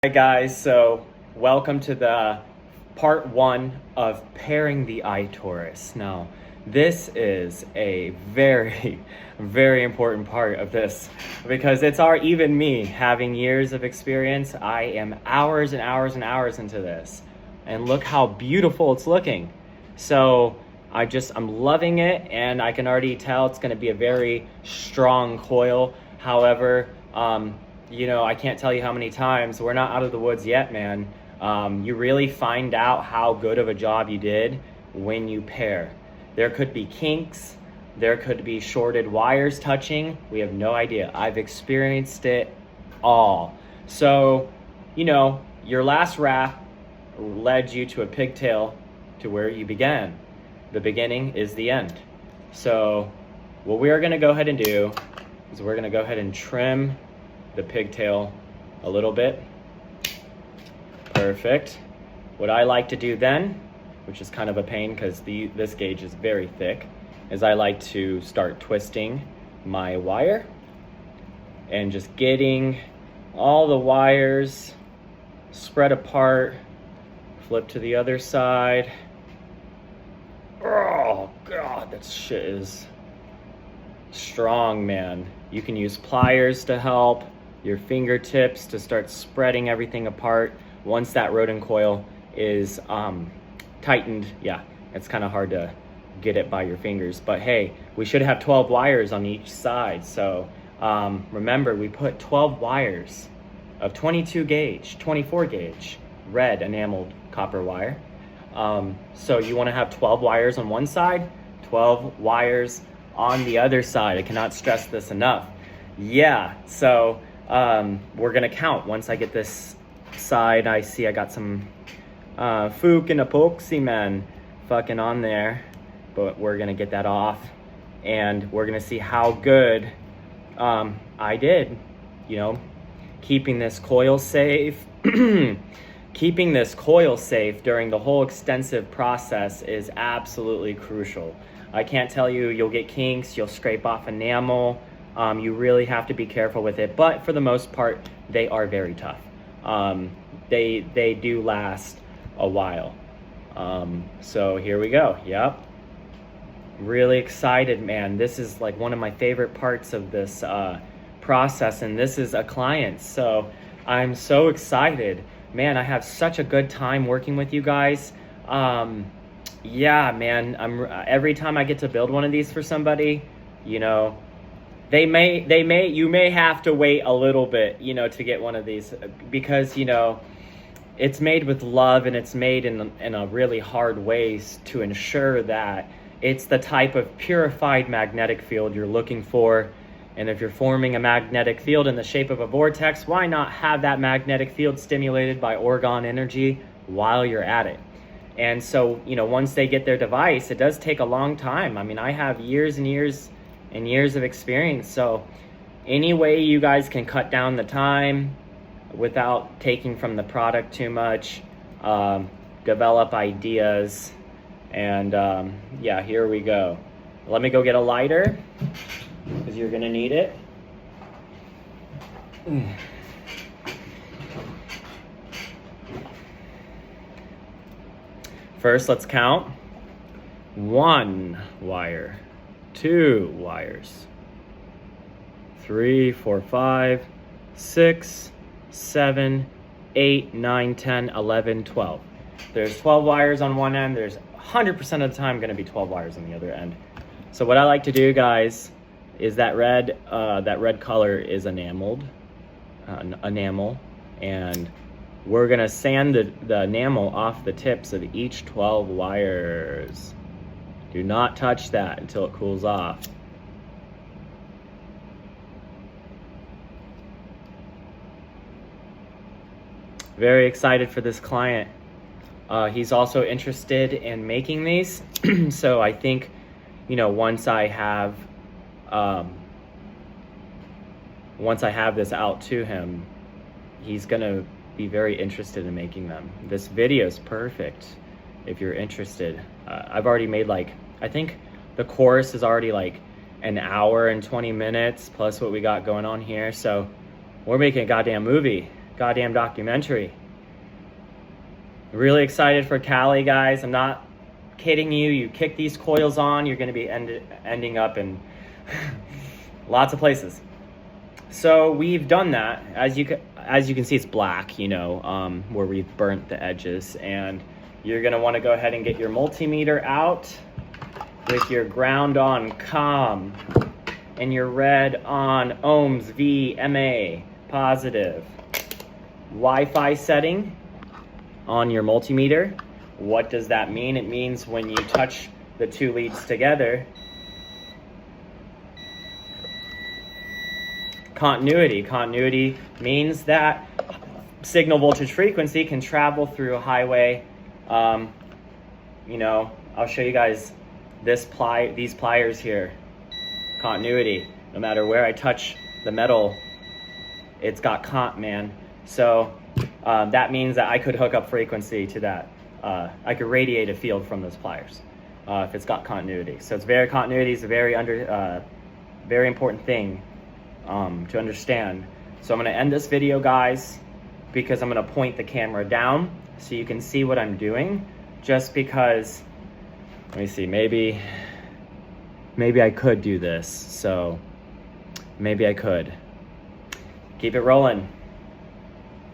Hi guys, so welcome to the part one of pairing the iTaurus. Now, this is a very, very important part of this because it's even me having years of experience. I am hours and hours and hours into this, and look how beautiful it's looking. So I'm loving it, and I can already tell it's going to be a very strong coil. However, I can't tell you how many times, we're not out of the woods yet, man. You really find out how good of a job you did when you pair. There could be kinks, there could be shorted wires touching. We have no idea. I've experienced it all. So, your last wrap led you to a pigtail to where you began. The beginning is the end. So what we are gonna go ahead and do is we're gonna go ahead and trim the pigtail a little bit. Perfect. What I like to do then, which is kind of a pain because this gauge is very thick, is I like to start twisting my wire and just getting all the wires spread apart. Flip to the other side. Oh God, that shit is strong, man. You can use pliers to help, your fingertips to start spreading everything apart. Once that Rodin coil is tightened, yeah, it's kind of hard to get it by your fingers. But hey, we should have 12 wires on each side. So remember, we put 12 wires of 22 gauge, 24 gauge, red enameled copper wire. So you want to have 12 wires on one side, 12 wires on the other side. I cannot stress this enough. Yeah, so we're gonna count. Once I get this side, I see I got some Fook and epoxy, man, fucking on there, but we're gonna get that off and we're gonna see how good I did, keeping this coil safe. Keeping this coil safe during the whole extensive process is absolutely crucial. I can't tell you, you'll get kinks, you'll scrape off enamel. You really have to be careful with it, but for the most part, they are very tough. They do last a while. So here we go. Yep. Really excited, man. This is like one of my favorite parts of this process, and this is a client, so I'm so excited. Man, I have such a good time working with you guys. Yeah, man, every time I get to build one of these for somebody, you may have to wait a little bit, to get one of these because, it's made with love and it's made in a really hard way to ensure that it's the type of purified magnetic field you're looking for. And if you're forming a magnetic field in the shape of a vortex, why not have that magnetic field stimulated by orgone energy while you're at it? And so, once they get their device, it does take a long time. I mean, I have years and years and years of experience. So any way you guys can cut down the time without taking from the product too much, develop ideas. And yeah, here we go. Let me go get a lighter, because you're gonna need it. First, let's count. 1 wire, 2 wires, 3, 4, 5, 6, 7, 8, 9, 10, 11, 12. There's 12 wires on one end. There's 100% of the time gonna be 12 wires on the other end. So what I like to do, guys, is that red color is enamel, and we're gonna sand the enamel off the tips of each 12 wires. Do not touch that until it cools off. Very excited for this client. He's also interested in making these. So I think, once I have this out to him, he's gonna be very interested in making them. This video is perfect if you're interested. I've already made I think the course is already an hour and 20 minutes plus what we got going on here. So we're making a goddamn movie, goddamn documentary. Really excited for Cali, guys. I'm not kidding you. You kick these coils on, you're going to be ending up in lots of places. So we've done that. As you can see, it's black, you know, where we've burnt the edges. And you're going to want to go ahead and get your multimeter out with your ground on COM and your red on ohms VMA positive. Wi-Fi setting on your multimeter. What does that mean? It means when you touch the two leads together, continuity. Continuity means that signal voltage frequency can travel through a highway. You know, I'll show you guys these pliers here. Continuity. No matter where I touch the metal, it's got man. So that means that I could hook up frequency to that. I could radiate a field from those pliers if it's got continuity. So continuity is a very important thing to understand. So I'm going to end this video, guys, because I'm going to point the camera down so you can see what I'm doing. Just because, let me see, maybe I could do this. So maybe I could. Keep it rolling.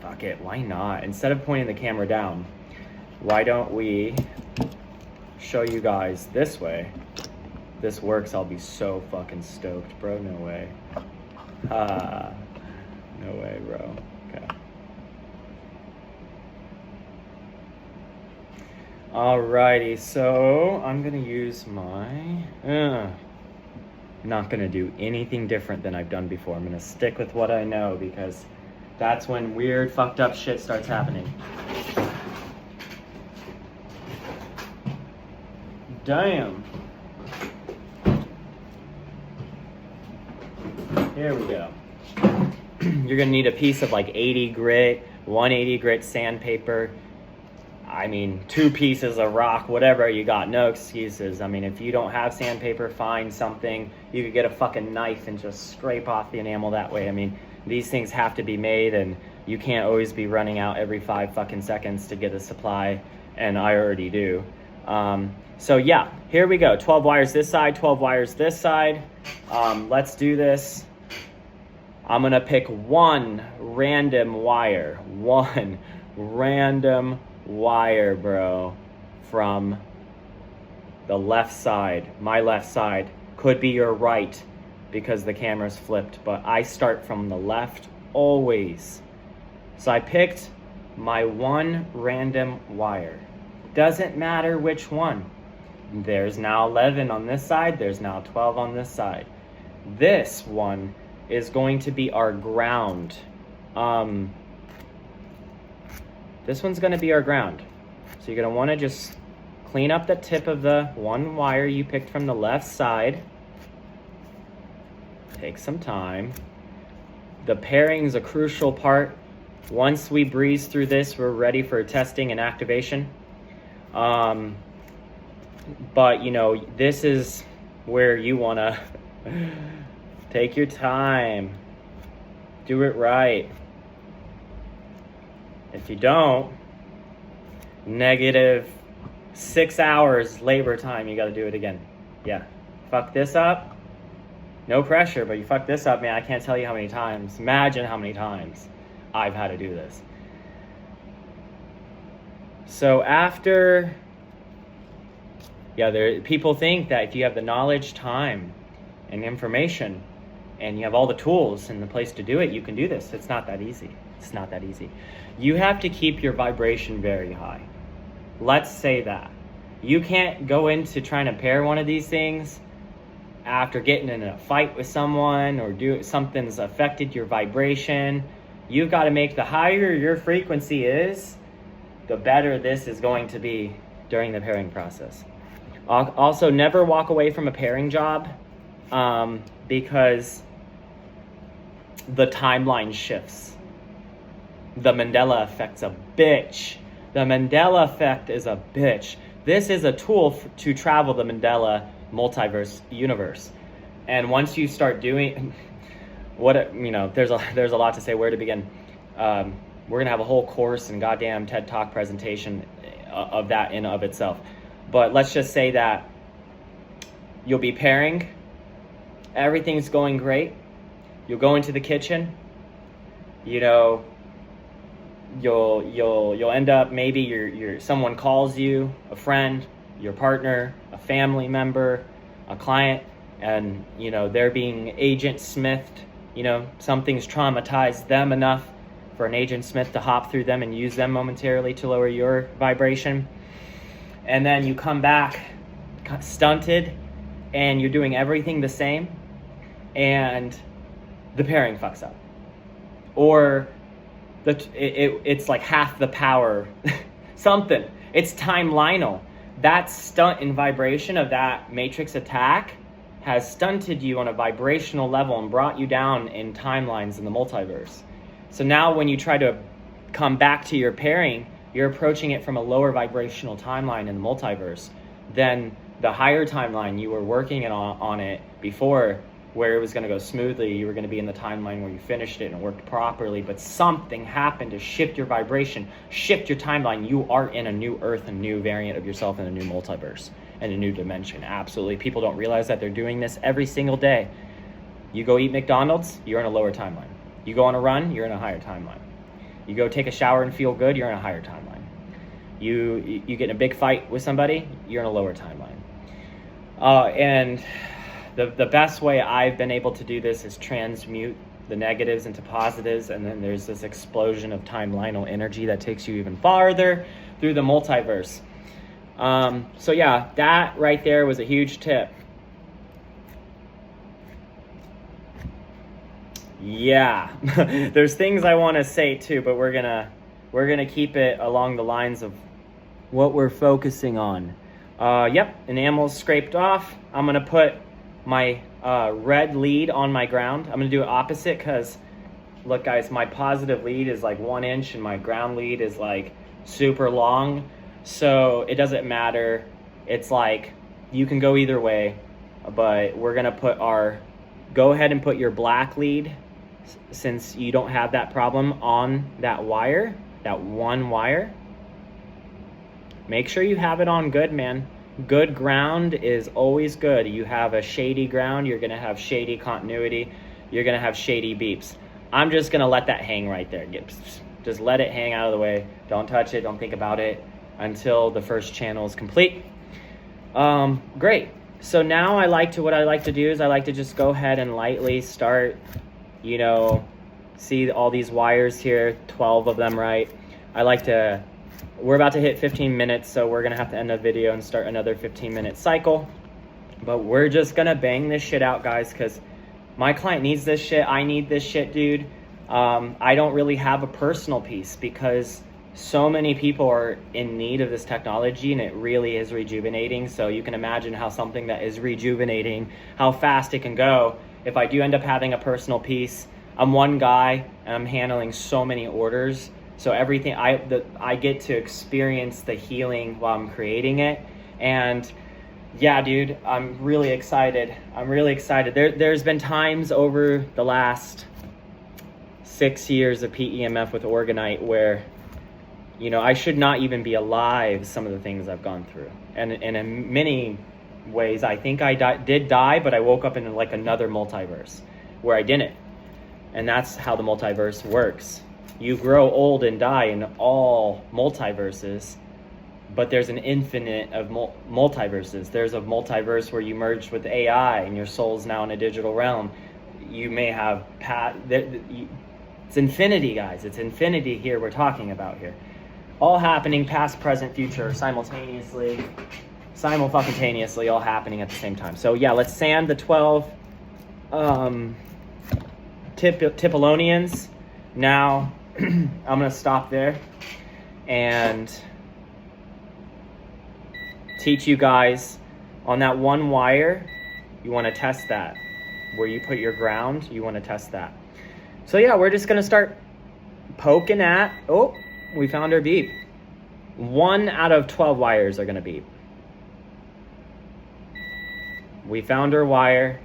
Fuck it, why not? Instead of pointing the camera down, why don't we show you guys this way? If this works, I'll be so fucking stoked, bro. No way. No way, bro. Okay. Alrighty, so I'm gonna use my... not gonna do anything different than I've done before. I'm gonna stick with what I know because that's when weird, fucked up shit starts happening. Damn. Here we go. You're gonna need a piece of like 80 grit, 180 grit sandpaper. I mean, 2 pieces of rock, whatever you got, no excuses. I mean, if you don't have sandpaper, find something. You could get a fucking knife and just scrape off the enamel that way. I mean, these things have to be made and you can't always be running out every 5 fucking seconds to get a supply, and I already do. So yeah, here we go. 12 wires this side, 12 wires this side. Let's do this. I'm gonna pick one random wire, bro, from the left side. My left side could be your right because the camera's flipped, but I start from the left always. So I picked my one random wire. Doesn't matter which one. There's now 11 on this side, there's now 12 on this side. This one is going to be our ground. This one's gonna be our ground. So you're gonna wanna just clean up the tip of the one wire you picked from the left side. Take some time. The pairing's a crucial part. Once we breeze through this, we're ready for testing and activation. But you know, this is where you wanna take your time. Do it right. If you don't, -6 hours labor time, you gotta do it again. Yeah, fuck this up. No pressure, but you fuck this up, man, I can't tell you how many times. Imagine how many times I've had to do this. So after, people think that if you have the knowledge, time, and information, and you have all the tools and the place to do it, you can do this. It's not that easy. It's not that easy. You have to keep your vibration very high. Let's say that. You can't go into trying to pair one of these things after getting in a fight with someone or something's affected your vibration. You've got to make the higher your frequency is, the better this is going to be during the pairing process. Also, never walk away from a pairing job because the timeline shifts. The Mandela effect's a bitch. The Mandela effect is a bitch. This is a tool to travel the Mandela multiverse universe. And once you start doing there's a lot to say, where to begin. We're gonna have a whole course and goddamn TED Talk presentation of that in of itself. But let's just say that you'll be pairing, everything's going great. You'll go into the kitchen, you know, you'll end up, maybe you're someone calls you, a friend, your partner, a family member, a client, and you know they're being Agent Smithed. You know, something's traumatized them enough for an Agent Smith to hop through them and use them momentarily to lower your vibration. And then you come back stunted and you're doing everything the same and the pairing fucks up. Or it's like half the power. Something. It's timelinal. That stunt in vibration of that matrix attack has stunted you on a vibrational level and brought you down in timelines in the multiverse. So now when you try to come back to your pairing, you're approaching it from a lower vibrational timeline in the multiverse than the higher timeline you were working on it before, where it was going to go smoothly. You were going to be in the timeline where you finished it and it worked properly, but something happened to shift your vibration, shift your timeline. You are in a new earth, a new variant of yourself in a new multiverse and a new dimension. Absolutely. People don't realize that they're doing this every single day. You go eat McDonald's, you're in a lower timeline. You go on a run, you're in a higher timeline. You go take a shower and feel good, you're in a higher timeline. You get in a big fight with somebody, you're in a lower timeline. And the best way I've been able to do this is transmute the negatives into positives, and then there's this explosion of timelinal energy that takes you even farther through the multiverse. So yeah, that right there was a huge tip. Yeah, there's things I want to say too, but we're gonna keep it along the lines of what we're focusing on. Yep, enamel's scraped off. I'm gonna put my red lead on my ground. I'm gonna do it opposite because, look guys, my positive lead is like 1 inch and my ground lead is like super long. So it doesn't matter. It's like, you can go either way, but we're gonna put go ahead and put your black lead, since you don't have that problem, on that wire, that one wire. Make sure you have it on good, man. Good ground is always good. You have a shady ground, you're gonna have shady continuity, you're gonna have shady beeps. I'm just gonna let that hang right there. Just let it hang out of the way. Don't touch it, don't think about it until the first channel is complete. Great. So now what I like to do is I like to just go ahead and lightly start, you know, see all these wires here, 12 of them, right? We're about to hit 15 minutes, so we're gonna have to end the video and start another 15-minute cycle. But we're just gonna bang this shit out, guys, because my client needs this shit. I need this shit, dude. I don't really have a personal piece because so many people are in need of this technology, and it really is rejuvenating. So you can imagine how something that is rejuvenating, how fast it can go. If I do end up having a personal piece, I'm one guy and I'm handling so many orders. So everything, I get to experience the healing while I'm creating it. And yeah, dude, I'm really excited. There's been times over the last 6 years of PEMF with Orgonite where, you know, I should not even be alive, some of the things I've gone through. And in many ways, I think I did die, but I woke up in like another multiverse where I didn't. And that's how the multiverse works. You grow old and die in all multiverses, but there's an infinite of multiverses. There's a multiverse where you merged with AI and your soul's now in a digital realm. You may have it's infinity, guys. It's infinity here we're talking about here. All happening, past, present, future, simultaneously, all happening at the same time. So yeah, let's sand the 12 Tipolonians. Now, I'm gonna stop there and teach you guys on that one wire. You want to test that. Where you put your ground, you want to test that. So yeah, we're just gonna start poking at, oh, we found our beep. 1 out of 12 wires are gonna beep. We found our wire.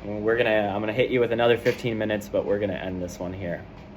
I'm gonna hit you with another 15 minutes, but we're gonna end this one here.